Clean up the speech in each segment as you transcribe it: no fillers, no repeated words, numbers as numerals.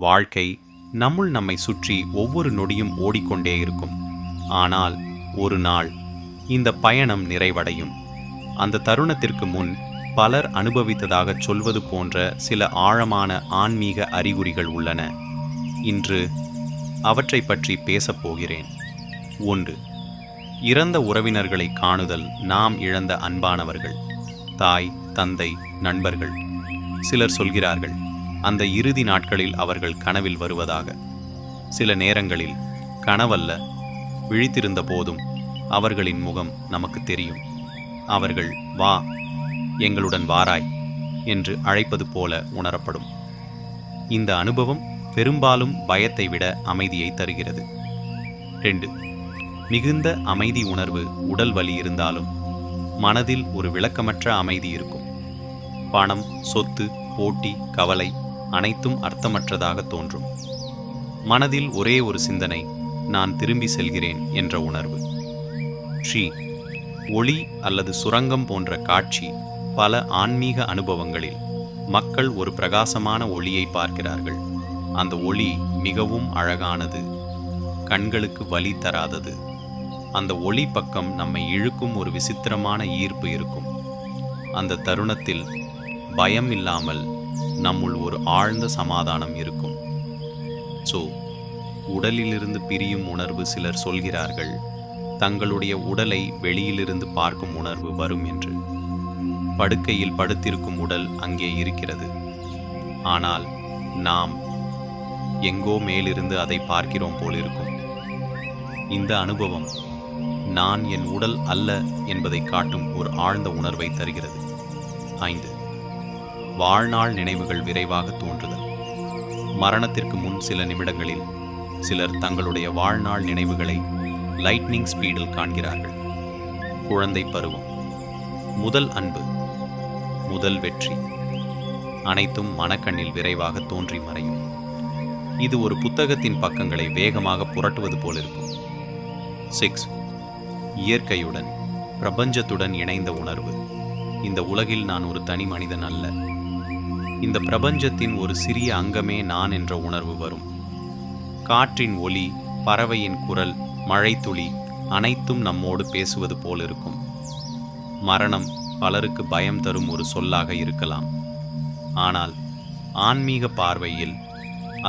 வாழ்க்கை நம்மை சுற்றி ஒவ்வொரு நொடியும் ஓடிக்கொண்டே இருக்கும். ஆனால் ஒரு நாள் இந்த பயணம் நிறைவடையும். அந்த தருணத்திற்கு முன் பலர் அனுபவித்ததாகச் சொல்வது போன்ற சில ஆழமான ஆன்மீக அறிகுறிகள் உள்ளன. இன்று அவற்றை பற்றி பேசப் போகிறேன். 1. இறந்த உறவினர்களை காணுதல். நாம் இழந்த அன்பானவர்கள், தாய், தந்தை, நண்பர்கள். சிலர் சொல்கிறார்கள், அந்த இறுதி நாட்களில் அவர்கள் கனவில் வருவதாக. சில நேரங்களில் கனவல்ல, விழித்திருந்த போதும் அவர்களின் முகம் நமக்கு தெரியும். அவர்கள் வா, எங்களுடன் வாராய் என்று அழைப்பது போல உணரப்படும். இந்த அனுபவம் பெரும்பாலும் பயத்தை விட அமைதியை தருகிறது. 2. மிகுந்த அமைதி உணர்வு. உடல் வலி இருந்தாலும் மனதில் ஒரு விளக்கமற்ற அமைதி இருக்கும். பணம், சொத்து, போட்டி, கவலை அனைத்தும் அர்த்தமற்றதாக தோன்றும். மனதில் ஒரே ஒரு சிந்தனை, நான் திரும்பி செல்கிறேன் என்ற உணர்வு. 3. ஒளி அல்லது சுரங்கம் போன்ற காட்சி. பல ஆன்மீக அனுபவங்களில் மக்கள் ஒரு பிரகாசமான ஒளியை பார்க்கிறார்கள். அந்த ஒளி மிகவும் அழகானது, கண்களுக்கு வலி தராதது. அந்த ஒளி பக்கம் நம்மை இழுக்கும் ஒரு விசித்திரமான ஈர்ப்பு இருக்கும். அந்த தருணத்தில் பயம் இல்லாமல் நம்முள் ஒரு ஆழ்ந்த சமாதானம் இருக்கும். உடலிலிருந்து பிரியும் உணர்வு. சிலர் சொல்கிறார்கள், தங்களுடைய உடலை வெளியிலிருந்து பார்க்கும் உணர்வு வரும் என்று. படுக்கையில் படுத்திருக்கும் உடல் அங்கே இருக்கிறது, ஆனால் நாம் எங்கோ மேலிருந்து அதை பார்க்கிறோம் போலிருக்கும். இந்த அனுபவம் நான் என் உடல் அல்ல என்பதை காட்டும் ஒரு ஆழ்ந்த உணர்வை தருகிறது. 5. வாழ்நாள் நினைவுகள் விரைவாக தோன்றுதல். மரணத்திற்கு முன் சில நிமிடங்களில் சிலர் தங்களுடைய வாழ்நாள் நினைவுகளை லைட்னிங் ஸ்பீடில் காண்கிறார்கள். குழந்தை பருவம், முதல் அன்பு, முதல் வெற்றி, அனைத்தும் மனக்கண்ணில் விரைவாக தோன்றி மறையும். இது ஒரு புத்தகத்தின் பக்கங்களை வேகமாக புரட்டுவது போலிருக்கும். 6. இயற்கையுடன், பிரபஞ்சத்துடன் இணைந்த உணர்வு. இந்த உலகில் நான் ஒரு தனி மனிதன் அல்ல, இந்த பிரபஞ்சத்தின் ஒரு சிறிய அங்கமே நான் என்ற உணர்வு வரும். காற்றின் ஒலி, பறவையின் குரல், மழைத்துளி அனைத்தும் நம்மோடு பேசுவது போலிருக்கும். மரணம் பலருக்கு பயம் தரும் ஒரு சொல்லாக இருக்கலாம், ஆனால் ஆன்மீக பார்வையில்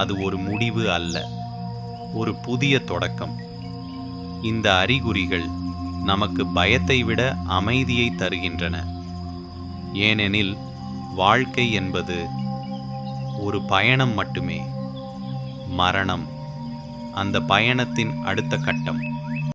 அது ஒரு முடிவு அல்ல, ஒரு புதிய தொடக்கம். இந்த அறிகுறிகள் நமக்கு பயத்தை விட அமைதியை தருகின்றன. ஏனெனில் வாழ்க்கை என்பது ஒரு பயணம் மட்டுமே. மரணம் அந்த பயணத்தின் அடுத்த கட்டம்.